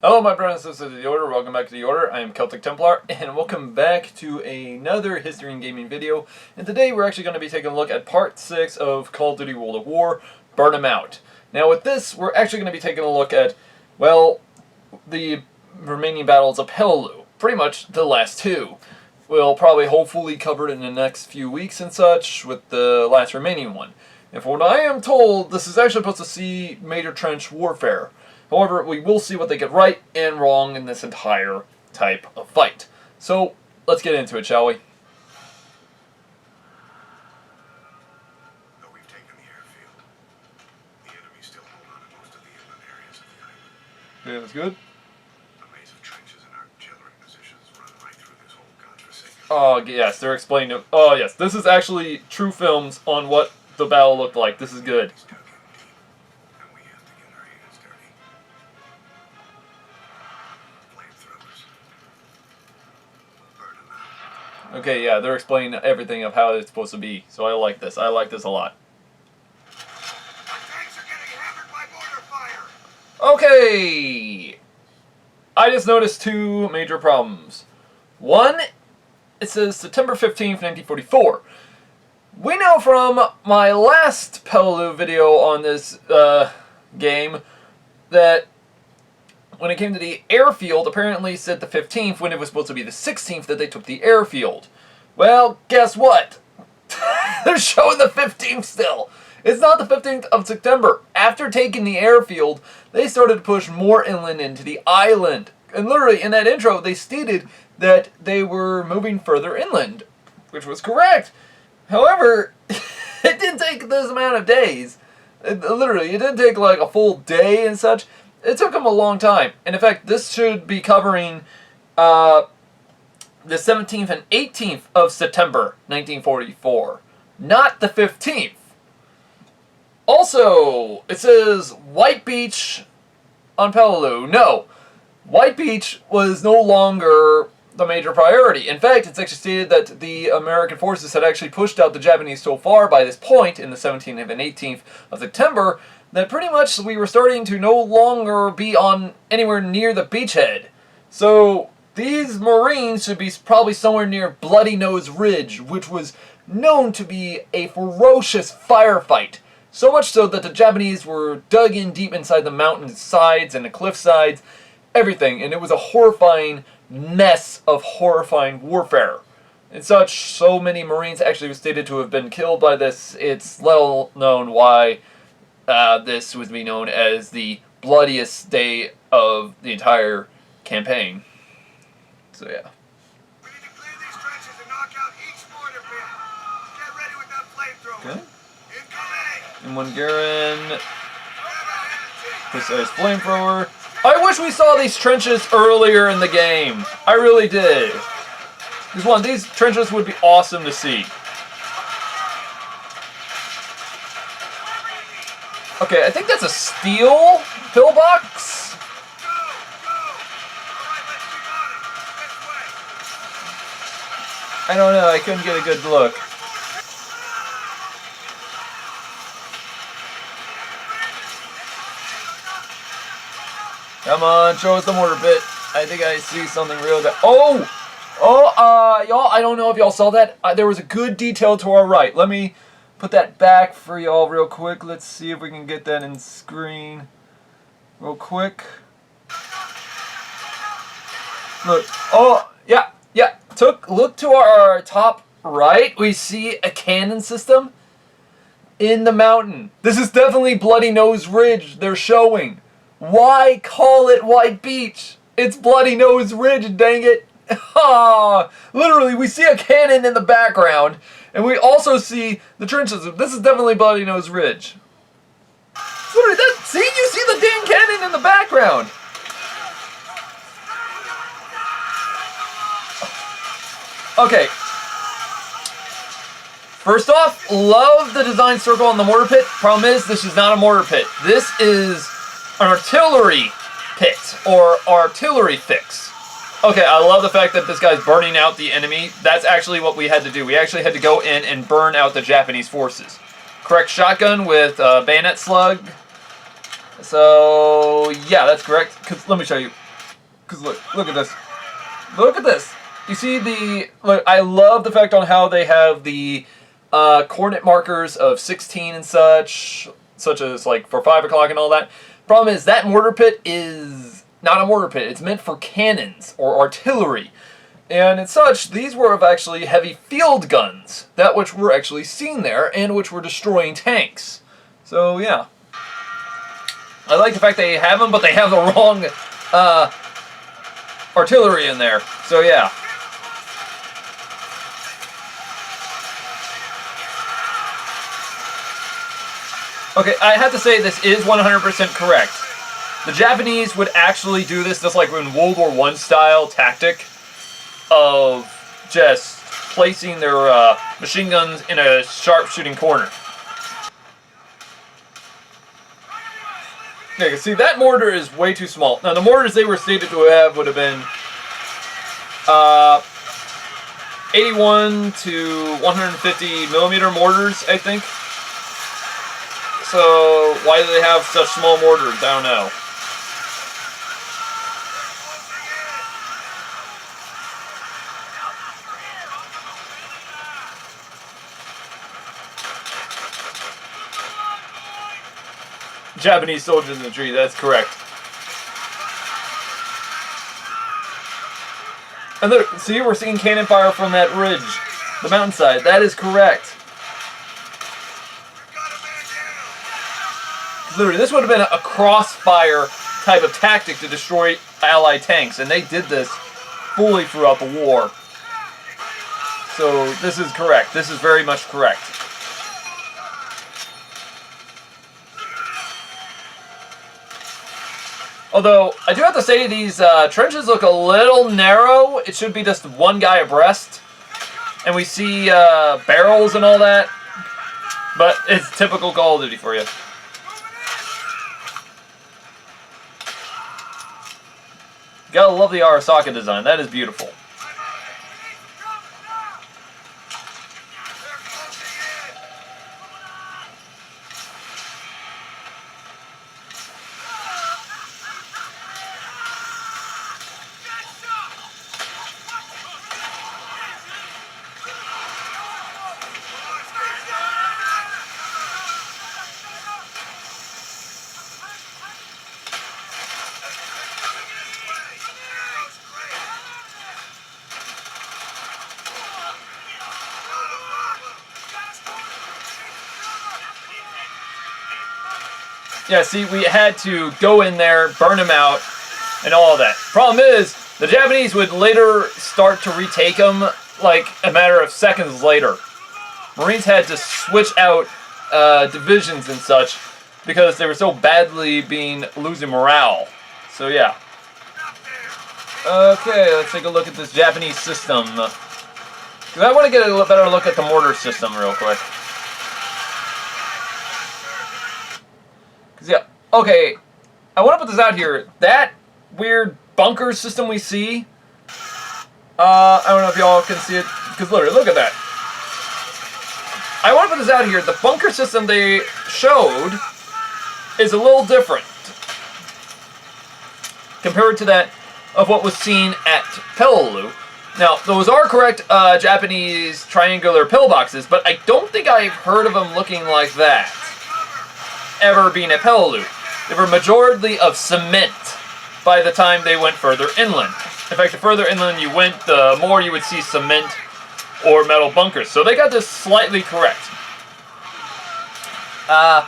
Hello my brothers and sisters of the Order, welcome back to the Order. I am Celtic Templar, and welcome back to another History and Gaming video. And today we're actually going to be taking a look at Part 6 of Call of Duty World at War, Burn 'em Out. Now with this, we're actually going to be taking a look at, well, the remaining battles of Peleliu. Pretty much the last two. We'll probably hopefully cover it in the next few weeks and such, with the last remaining one. And from what I am told, this is actually supposed to see major trench warfare. However, we will see what they get right and wrong in this entire type of fight. So, let's get into it, shall we? Though we've taken the airfield, the enemy still hold on to most of the inland areas of the island. Okay, that's good. A maze of trenches and artillery positions run right through this whole godforsaken... Oh, yes, they're explaining it. Oh, yes, this is actually true films on what the battle looked like. This is good. Okay, yeah, they're explaining everything of how it's supposed to be, so I like this. I like this a lot. Tanks are getting hammered by mortar fire. Okay! I just noticed two major problems. One, it says September 15th, 1944. We know from my last Peleliu video on this game that when it came to the airfield, apparently it said the 15th when it was supposed to be the 16th that they took the airfield. Well, guess what? They're showing the 15th still. It's not the 15th of September. After taking the airfield, they started to push more inland into the island. And literally, in that intro, they stated that they were moving further inland, which was correct. However, it didn't take this amount of days. Literally, it didn't take like a full day and such. It took them a long time. And in fact, this should be covering the 17th and 18th of September, 1944. Not the 15th. Also, it says White Beach on Peleliu. No, White Beach was no longer the major priority. In fact, it's actually stated that the American forces had actually pushed out the Japanese so far by this point in the 17th and 18th of September that pretty much we were starting to no longer be on anywhere near the beachhead. So these Marines should be probably somewhere near Bloody Nose Ridge, which was known to be a ferocious firefight. So much so that the Japanese were dug in deep inside the mountain sides and the cliff sides, everything, and it was a horrifying mess of horrifying warfare. And such, so many Marines actually were stated to have been killed by this. It's little known why this would be known as the bloodiest day of the entire campaign. So yeah. We need to clear these trenches and knock out each mortar pit. Get ready with that flamethrower. Okay. Incoming! And when Garen precise flamethrower. I wish we saw these trenches earlier in the game. I really did. These trenches would be awesome to see. Okay, I think that's a steel pillbox. I don't know, I couldn't get a good look. Come on, show us the mortar pit. I think I see something real good. Y'all, I don't know if y'all saw that. There was a good detail to our right. Let me put that back for y'all real quick. Let's see if we can get that in screen real quick. Look. Oh, yeah. Look to our top right. We see a cannon system in the mountain. This is definitely Bloody Nose Ridge they're showing. Why call it White Beach? It's Bloody Nose Ridge, dang it. Literally, we see a cannon in the background, and we also see the trenches. This is definitely Bloody Nose Ridge. Literally, see, you see the dang cannon in the background. Okay. First off, love the design circle on the mortar pit. Problem is, this is not a mortar pit. This is an artillery pit, or artillery fix. Okay, I love the fact that this guy's burning out the enemy. That's actually what we had to do. We actually had to go in and burn out the Japanese forces. Correct shotgun with bayonet slug. So, yeah, that's correct. 'Cause let me show you. Because look at this. Look at this. You see the... Look, I love the fact on how they have the coordinate markers of 16 and such as like for 5 o'clock and all that. Problem is that mortar pit is not a mortar pit. It's meant for cannons or artillery. And as such, these were of actually heavy field guns. That which were actually seen there and which were destroying tanks. So yeah. I like the fact they have them, but they have the wrong artillery in there. So yeah. Okay, I have to say this is 100% correct. The Japanese would actually do this just like in World War I style tactic of just placing their machine guns in a sharpshooting corner. Yeah, see, that mortar is way too small. Now, the mortars they were stated to have would have been 81 to 150 millimeter mortars, I think. So, why do they have such small mortars? I don't know. Japanese soldiers in the tree, that's correct. And look, see, we're seeing cannon fire from that ridge, the mountainside. That is correct. Literally, this would have been a crossfire type of tactic to destroy Allied tanks, and they did this fully throughout the war. So, this is correct. This is very much correct. Although, I do have to say, these trenches look a little narrow. It should be just one guy abreast. And we see barrels and all that. But it's typical Call of Duty for you. Gotta love the Arasaka design. That is beautiful. Yeah, see, we had to go in there, burn them out, and all of that. Problem is, the Japanese would later start to retake them, like, a matter of seconds later. Marines had to switch out divisions and such, because they were so badly losing morale. So, yeah. Okay, let's take a look at this Japanese system. Because I want to get a better look at the mortar system real quick. Yeah, okay, I want to put this out here. That weird bunker system we see, I don't know if y'all can see it, because literally, look at that. I want to put this out here. The bunker system they showed is a little different compared to that of what was seen at Peleliu. Now, those are correct Japanese triangular pillboxes, but I don't think I've heard of them looking like that ever being at Peleliu. They were majority of cement by the time they went further inland. In fact, the further inland you went, the more you would see cement or metal bunkers. So they got this slightly correct. Yeah.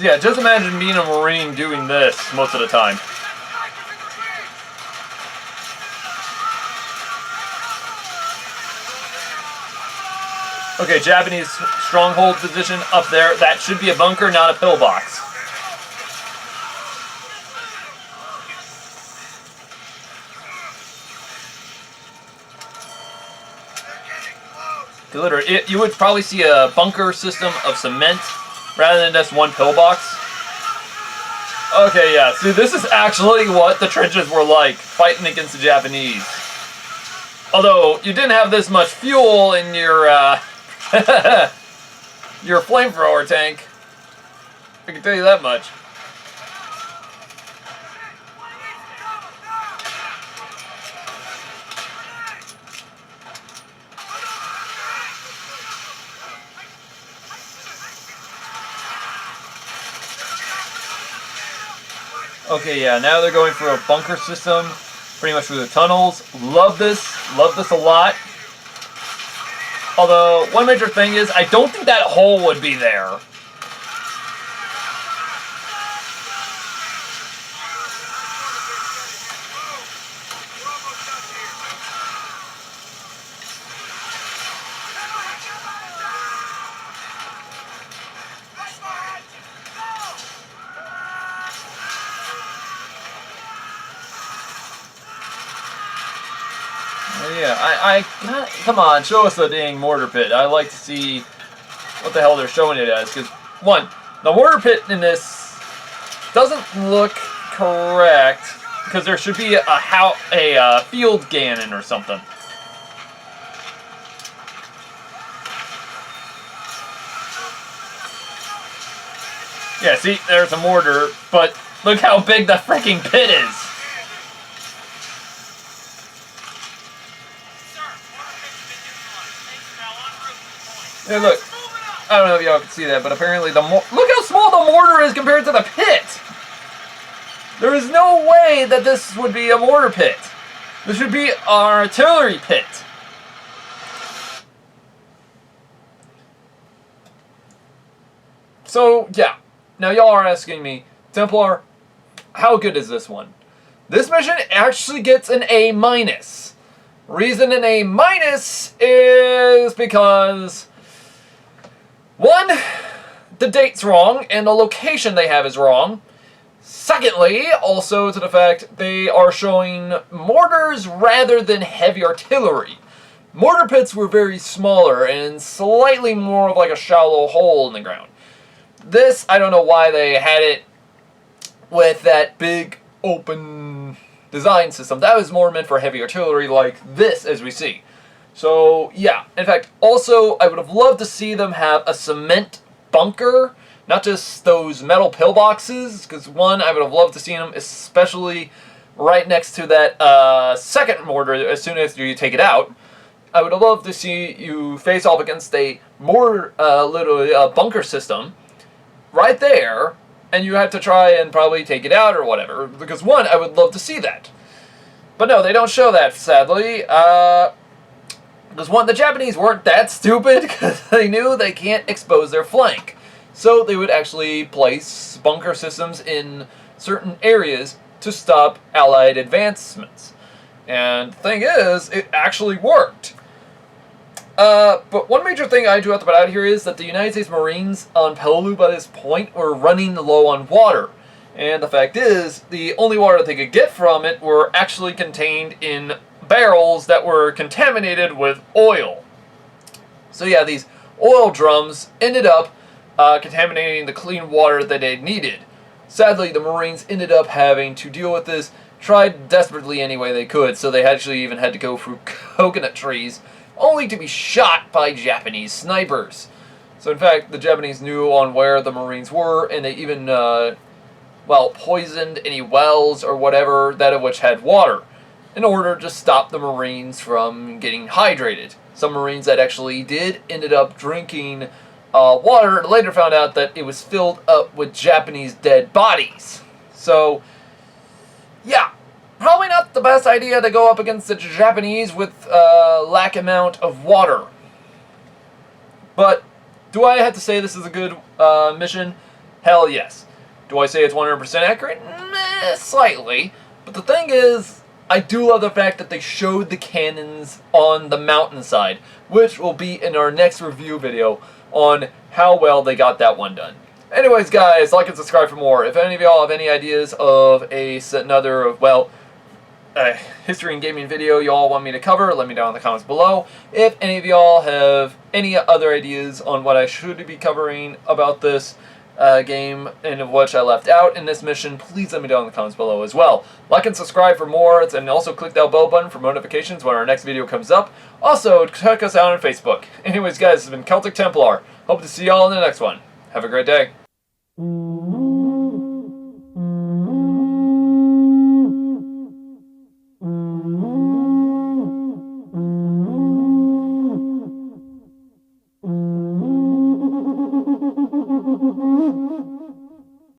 Yeah, just imagine being a Marine doing this most of the time. Okay, Japanese stronghold position up there. That should be a bunker, not a pillbox. Literally, you would probably see a bunker system of cement rather than just one pillbox. Okay, yeah. See, this is actually what the trenches were like, fighting against the Japanese. Although, you didn't have this much fuel in your, your flamethrower tank. I can tell you that much. Okay, yeah, now they're going through a bunker system, pretty much through the tunnels. Love this a lot. Although, one major thing is, I don't think that hole would be there. Yeah, come on, show us the dang mortar pit. I like to see what the hell they're showing it as. Because, one, the mortar pit in this doesn't look correct. Because there should be a field cannon or something. Yeah, see, there's a mortar, but look how big the freaking pit is. Hey, look, I don't know if y'all can see that, but apparently look how small the mortar is compared to the pit! There is no way that this would be a mortar pit. This should be an artillery pit. So, yeah. Now y'all are asking me, Templar, how good is this one? This mission actually gets an A-. Reason an A- is because... one, the date's wrong, and the location they have is wrong. Secondly, also to the fact they are showing mortars rather than heavy artillery. Mortar pits were very smaller and slightly more of like a shallow hole in the ground. This, I don't know why they had it with that big open design system. That was more meant for heavy artillery like this, as we see. So, yeah. In fact, also, I would have loved to see them have a cement bunker, not just those metal pillboxes, because one, I would have loved to see them, especially right next to that second mortar as soon as you take it out. I would have loved to see you face off against a more little bunker system right there, and you had to try and probably take it out or whatever, because one, I would love to see that. But no, they don't show that, sadly. Because one, the Japanese weren't that stupid, because they knew they can't expose their flank. So they would actually place bunker systems in certain areas to stop Allied advancements. And the thing is, it actually worked. But one major thing I do have to put out here is that the United States Marines on Peleliu by this point were running low on water. And the fact is, the only water that they could get from it were actually contained in barrels that were contaminated with oil. So yeah, these oil drums ended up contaminating the clean water that they needed. Sadly, the Marines ended up having to deal with this, tried desperately any way they could, so they actually even had to go through coconut trees, only to be shot by Japanese snipers. So in fact, the Japanese knew on where the Marines were, and they even, poisoned any wells or whatever that of which had water, in order to stop the Marines from getting hydrated. Some Marines that actually did ended up drinking water, later found out that it was filled up with Japanese dead bodies. So, yeah, probably not the best idea to go up against the Japanese with lack amount of water. But, do I have to say this is a good mission? Hell yes. Do I say it's 100% accurate? Slightly. But the thing is, I do love the fact that they showed the cannons on the mountainside, which will be in our next review video on how well they got that one done. Anyways, guys, like and subscribe for more. If any of y'all have any ideas of another, history and gaming video y'all want me to cover, let me know in the comments below. If any of y'all have any other ideas on what I should be covering about this, game, and of which I left out in this mission, please let me know in the comments below as well. Like and subscribe for more, and also click that bell button for notifications when our next video comes up. Also, check us out on Facebook. Anyways, guys, this has been Celtic Templar. Hope to see y'all in the next one. Have a great day.